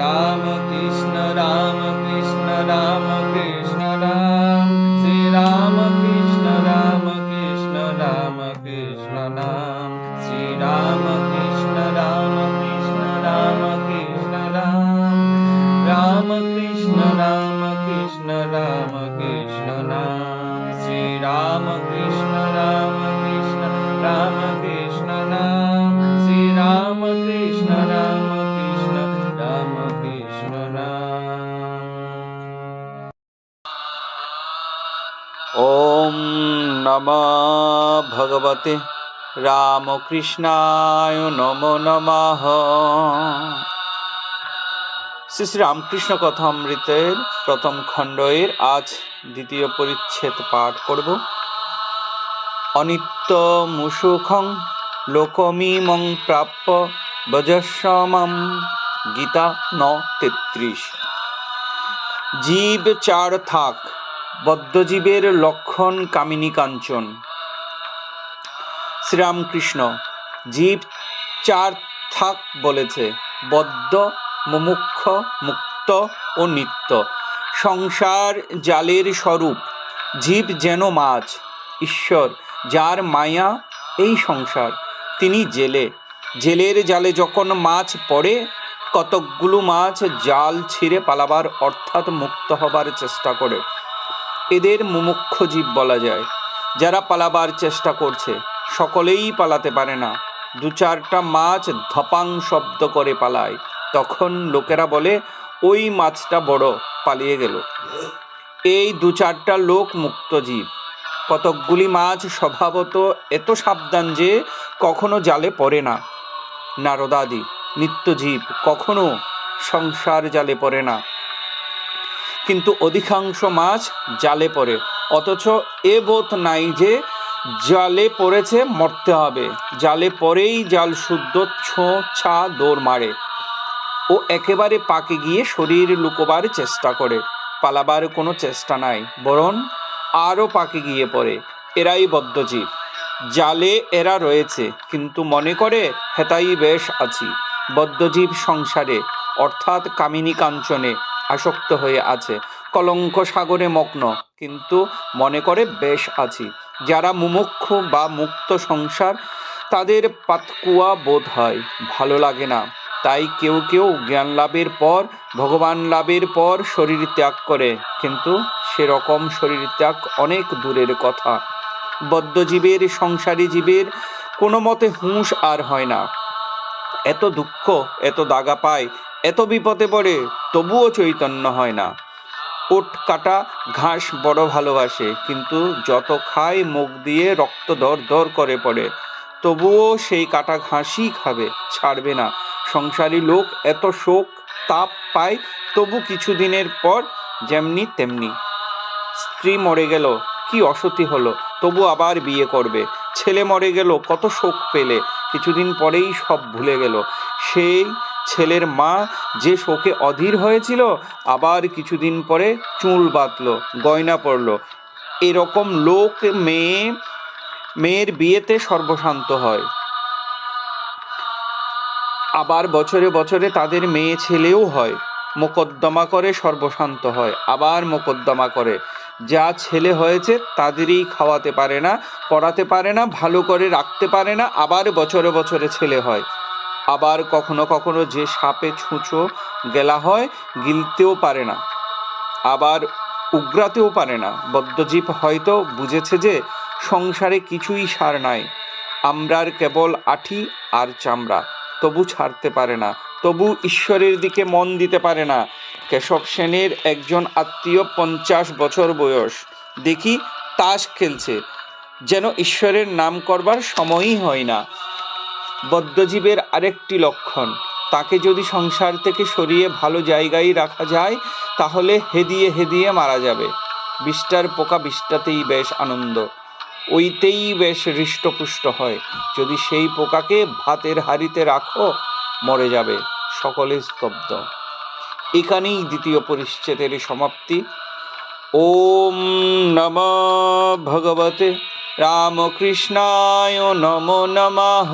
রাম কৃষ্ণ রাম কৃষ্ণ রাম কৃষ্ণ রাম, শ্রী রাম কৃষ্ণ রাম কৃষ্ণ রাম কৃষ্ণ নাম, শ্রী রাম কৃষ্ণ রাম কৃষ্ণ রাম কৃষ্ণ রাম, রাম কৃষ্ণ রাম কৃষ্ণ রাম কৃষ্ণ নাম, শ্রী রাম কৃষ্ণ রাম কৃষ্ণ রাম কৃষ্ণ নাম, শ্রী রাম কৃষ্ণ রাম কৃষ্ণ রাম কৃষ্ণ নাম। ওম নমঃ ভগবতে রামকৃষ্ণায় নমো নমঃ। শ্রী শ্রী রামকৃষ্ণ কথামৃতের প্রথম খণ্ডের আজ দ্বিতীয় পরিচ্ছেদ পাঠ করব। অনিত্য মুসুখং লোকমিমং প্রাপ্য ভজস্বমম, গীতা 9:33। জীব চার থাক, বদ্ধজীবের লক্ষণ কামিনী কাঞ্চন। শ্রীরামকৃষ্ণ জীব চার থাক বলেছে: বদ্ধ, মুমুক্ষ, মুক্ত ও নিত্য। সংসার জালের স্বরূপ। জীব যেন মাছ, ঈশ্বর যার মায়া এই সংসার, তিনি জেলে। জেলের জালে যখন মাছ পড়ে, কতকগুলো মাছ জাল ছিঁড়ে পালাবার অর্থাৎ মুক্ত হবার চেষ্টা করে। এদের মুমুক্ষ জীব বলা যায়। যারা পালাবার চেষ্টা করছে, সকলেই পালাতে পারে না। দু চারটা মাছ ধপাং শব্দ করে পালায়, তখন লোকেরা বলে ওই মাছটা বড়, পালিয়ে গেল। এই দু চারটা লোক মুক্ত জীব। কতকগুলি মাছ স্বভাবত এত সাবধান যে কখনো জালে পড়ে না। নারদাদি নিত্যজীব কখনো সংসার জালে পড়ে না, কিন্তু অধিকাংশ মাছ জালে পড়ে, অথচ এ বোধ নাই যে জালে পড়েছে মরতে হবে। জালে পড়েই জাল শুদ্ধ ছোঁ ছা দৌড় মারে ও একেবারে পাকে গিয়ে শরীর লুকোবার চেষ্টা করে। পালাবার কোনো চেষ্টা নাই, বরং আরও পাকে গিয়ে পড়ে। এরাই বদ্ধজীব। জালে এরা রয়েছে, কিন্তু মনে করে হেতাই বেশ আছি। বদ্ধজীব সংসারে অর্থাৎ কামিনী কাঞ্চনে আসক্ত হয়ে আছে, কলঙ্ক সাগরে মগ্ন, কিন্তু মনে করে বেশ আছি। যারা মুমুক্ষ বা মুক্ত সংসার, তাদের পাতকুয়া বোধ হয়, ভালো লাগে না। তাই কেউ কেউ জ্ঞান লাভের পর, ভগবান লাভের পর শরীর ত্যাগ করে, কিন্তু সেরকম শরীর ত্যাগ অনেক দূরের কথা। বদ্ধজীবের, সংসারী জীবের কোনো মতে হুঁশ আর হয় না। এত দুঃখ, এত দাগা পায়, এত বিপদে পড়ে, তবুও চৈতন্য হয় না। ওট কাটা ঘাস বড় ভালোবাসে, কিন্তু যত খায় মুখ দিয়ে রক্ত দর দর করে পড়ে, তবুও সেই কাটা ঘাসই খাবে, ছাড়বে না। সংসারী লোক এত শোক তাপ পায়, তবু কিছুদিনের পর যেমনি তেমনি। স্ত্রী মরে গেল, কি অসতী হলো, তবু আবার বিয়ে করবে। ছেলে মরে গেল, কত শোক পেলে, কিছুদিন পরেই সব ভুলে গেল। সেই ছেলের মা যে শোকে অধীর হয়েছিল, আবার কিছুদিন পরে চুল বাঁধল, গয়না পরল। এরকম লোক মেয়ের বিয়েতে সর্বশান্ত হয়, আবার বছরে বছরে তাদের মেয়ে ছেলেও হয়। মোকদ্দমা করে সর্বশান্ত হয়, আবার মোকদ্দমা করে। যা ছেলে হয়েছে তাদেরই খাওয়াতে পারে না, পড়াতে পারে না, ভালো করে রাখতে পারে না, আবার বছরে বছরে ছেলে হয়। আবার কখনো কখনো যে সাপে ছুঁচো গেলা হয়, গিলতেও পারে না, আবার উগরাতেও পারে না। বদ্ধজীব হয়তো বুঝেছে যে সংসারে কিছুই সার নাই, আমরার কেবল আঠি আর চামড়া, তবু ছাড়তে পারে না, তবু ঈশ্বরের দিকে মন দিতে পারে না। কেশব সেনের একজন আত্মীয় 50 বছর বয়স, দেখি তাস খেলছে, যেন ঈশ্বরের নাম করবার সময়ই হয় না। বদ্ধজীবের আরেকটি লক্ষণ, তাকে যদি সংসার থেকে সরিয়ে ভালো জায়গায় রাখা যায়, তাহলে হেদিয়ে হেদিয়ে মারা যাবে। বিষ্ঠার পোকা বিষ্ঠাতেই বেশ আনন্দ, ওইতেই বেশ হৃষ্টপুষ্ট হয়। যদি সেই পোকাকে ভাতের হাঁড়িতে রাখো, মরে যাবে। সকলে স্তব্ধ। এখানেই দ্বিতীয় পরিচ্ছেদের সমাপ্তি। ওম নমঃ ভগবতে রামকৃষ্ণায় নমো নমঃ।